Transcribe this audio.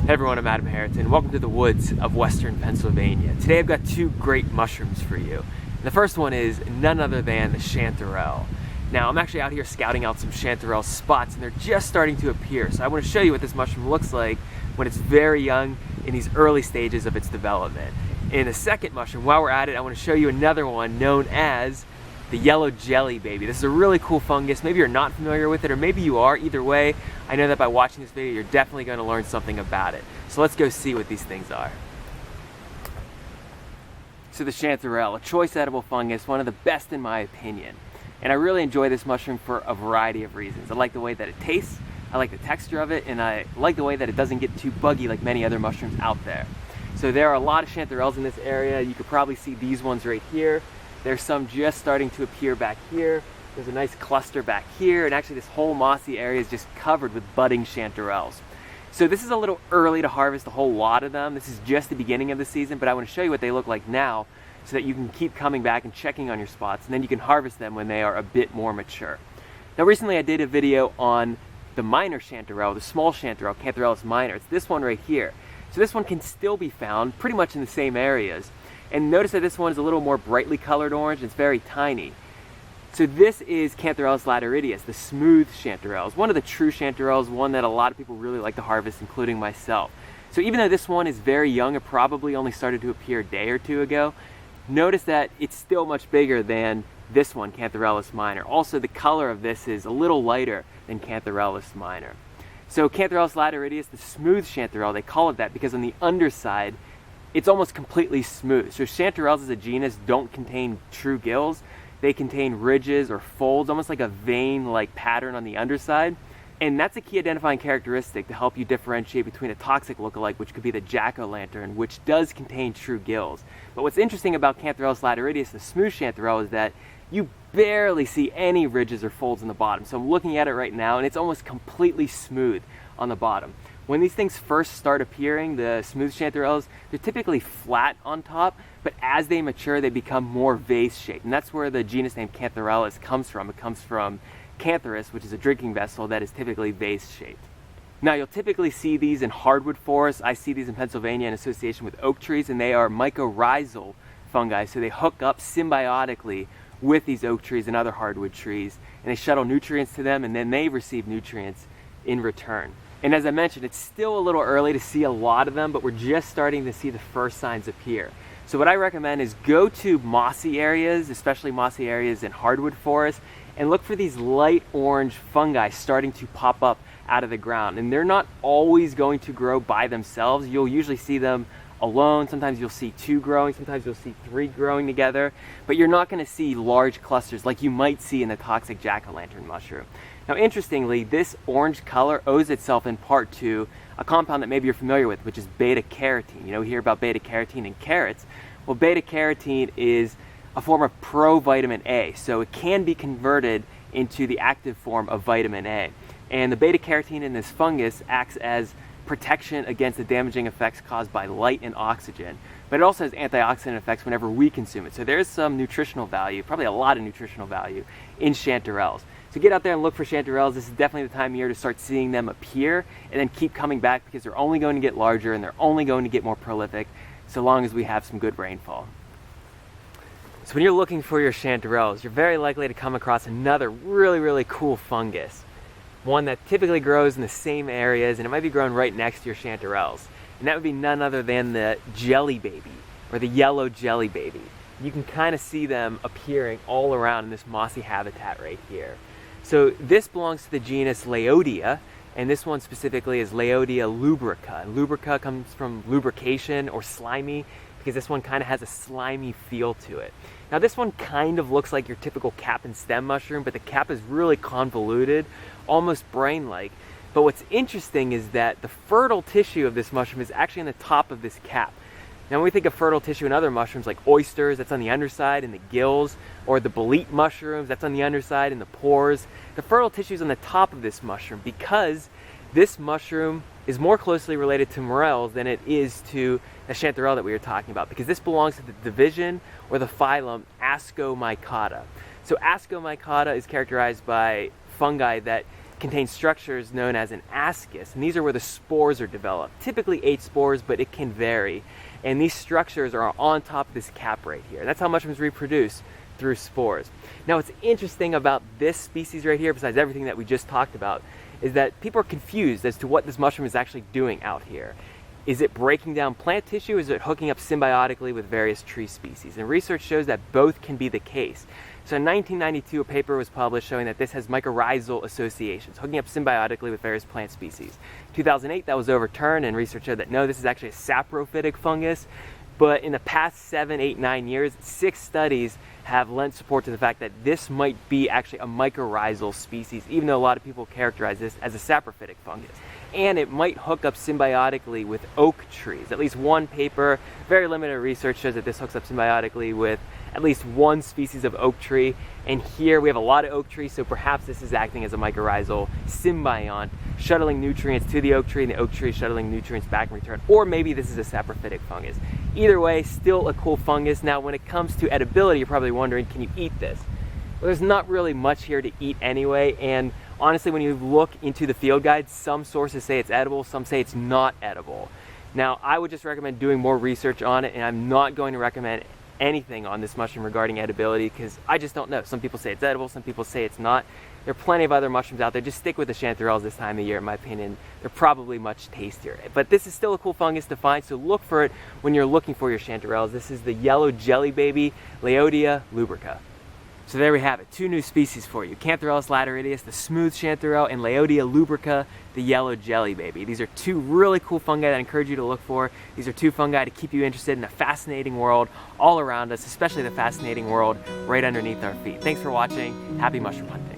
Hey everyone, I'm Adam Haritan. Welcome to the woods of western Pennsylvania. Today I've got two great mushrooms for you. The first one is none other than the chanterelle. Now I'm actually out here scouting out some chanterelle spots and they're just starting to appear. So I want to show you what this mushroom looks like when it's very young in these early stages of its development. In the second mushroom, while we're at it, I want to show you another one known as the yellow jelly baby. This is a really cool fungus. Maybe you're not familiar with it, or maybe you are. Either way, I know that by watching this video, you're definitely going to learn something about it. So let's go see what these things are. So the chanterelle, a choice edible fungus, one of the best in my opinion. And I really enjoy this mushroom for a variety of reasons. I like the way that it tastes, I like the texture of it, and I like the way that it doesn't get too buggy like many other mushrooms out there. So there are a lot of chanterelles in this area. You could probably see these ones right here. There's some just starting to appear back here. There's a nice cluster back here, and actually this whole mossy area is just covered with budding chanterelles. So this is a little early to harvest a whole lot of them. This is just the beginning of the season, but I want to show you what they look like now so that you can keep coming back and checking on your spots, and then you can harvest them when they are a bit more mature. Now recently I did a video on the minor chanterelle, the small chanterelle, Chanterelles minor. It's this one right here. So this one can still be found pretty much in the same areas. And notice that this one is a little more brightly colored orange. It's very tiny. So this is Chanterelles lataridius, the smooth chanterelles, one of the true chanterelles, one that a lot of people really like to harvest, including myself. So even though this one is very young, it probably only started to appear a day or two ago, notice that it's still much bigger than this one, Chanterelles minor. Also, the color of this is a little lighter than Chanterelles minor. So Chanterelles lataridius, the smooth chanterelle, they call it that because on the underside, it's almost completely smooth. So chanterelles as a genus don't contain true gills. They contain ridges or folds, almost like a vein-like pattern on the underside. And that's a key identifying characteristic to help you differentiate between a toxic lookalike, which could be the jack-o'-lantern, which does contain true gills. But what's interesting about Chanterelles lataridius, the smooth chanterelle, is that you barely see any ridges or folds on the bottom. So I'm looking at it right now, and it's almost completely smooth on the bottom. When these things first start appearing, the smooth chanterelles, they're typically flat on top, but as they mature, they become more vase-shaped. And that's where the genus name Chanterelles comes from. It comes from cantharus, which is a drinking vessel that is typically vase-shaped. Now, you'll typically see these in hardwood forests. I see these in Pennsylvania in association with oak trees, and they are mycorrhizal fungi, so they hook up symbiotically with these oak trees and other hardwood trees, and they shuttle nutrients to them, and then they receive nutrients in return. And as I mentioned, it's still a little early to see a lot of them, but we're just starting to see the first signs appear. So what I recommend is go to mossy areas, especially mossy areas in hardwood forests, and look for these light orange fungi starting to pop up out of the ground. And they're not always going to grow by themselves. You'll usually see them alone. Sometimes you'll see two growing, sometimes you'll see three growing together, but you're not going to see large clusters like you might see in the toxic jack-o'-lantern mushroom. Now interestingly, this orange color owes itself in part to a compound that maybe you're familiar with, which is beta-carotene. You know, we hear about beta-carotene in carrots. Well, beta-carotene is a form of pro-vitamin A, so it can be converted into the active form of vitamin A. And the beta-carotene in this fungus acts as protection against the damaging effects caused by light and oxygen, but it also has antioxidant effects whenever we consume it. So there's some nutritional value, probably a lot of nutritional value in chanterelles. So get out there and look for chanterelles. This is definitely the time of year to start seeing them appear, and then keep coming back because they're only going to get larger and they're only going to get more prolific so long as we have some good rainfall. So when you're looking for your chanterelles, you're very likely to come across another really cool fungus. One that typically grows in the same areas, and it might be growing right next to your chanterelles. And that would be none other than the jelly baby, or the yellow jelly baby. You can kind of see them appearing all around in this mossy habitat right here. So this belongs to the genus Laodea, and this one specifically is Laodea lubrica. And lubrica comes from lubrication or slimy, because this one kind of has a slimy feel to it. Now this one kind of looks like your typical cap and stem mushroom, but the cap is really convoluted, almost brain-like. But what's interesting is that the fertile tissue of this mushroom is actually on the top of this cap. Now when we think of fertile tissue in other mushrooms like oysters, that's on the underside in the gills, or the bolete mushrooms, that's on the underside in the pores. The fertile tissue is on the top of this mushroom because this mushroom is more closely related to morels than it is to the chanterelle that we were talking about, because this belongs to the division or the phylum Ascomycota. So Ascomycota is characterized by fungi that contains structures known as an ascus, and these are where the spores are developed. Typically 8 spores, but it can vary. And these structures are on top of this cap right here. That's how mushrooms reproduce, through spores. Now what's interesting about this species right here, besides everything that we just talked about, is that people are confused as to what this mushroom is actually doing out here. Is it breaking down plant tissue? Is it hooking up symbiotically with various tree species? And research shows that both can be the case. So in 1992, a paper was published showing that this has mycorrhizal associations, hooking up symbiotically with various plant species. 2008, that was overturned, and research showed that no, this is actually a saprophytic fungus. But in the past 7, 8, 9 years, 6 studies have lent support to the fact that this might be actually a mycorrhizal species, even though a lot of people characterize this as a saprophytic fungus. And it might hook up symbiotically with oak trees. At least one paper, very limited research, shows that this hooks up symbiotically with at least one species of oak tree. And here we have a lot of oak trees, so perhaps this is acting as a mycorrhizal symbiont, shuttling nutrients to the oak tree, and the oak tree shuttling nutrients back in return. Or maybe this is a saprophytic fungus. Either way, still a cool fungus. Now, when it comes to edibility, you're probably wondering, can you eat this? Well, there's not really much here to eat anyway, and honestly, when you look into the field guides, some sources say it's edible, some say it's not edible. Now, I would just recommend doing more research on it, and I'm not going to recommend anything on this mushroom regarding edibility because I just don't know. Some people say it's edible, some people say it's not. There are plenty of other mushrooms out there. Just stick with the chanterelles this time of year, in my opinion. They're probably much tastier. But this is still a cool fungus to find, so look for it when you're looking for your chanterelles. This is the yellow jelly baby, Laodea lubrica. So there we have it, 2 new species for you. Chanterelles laterideus, the smooth chanterelle, and Laodea lubrica, the yellow jelly baby. These are 2 really cool fungi that I encourage you to look for. These are 2 fungi to keep you interested in the fascinating world all around us, especially the fascinating world right underneath our feet. Thanks for watching. Happy mushroom hunting.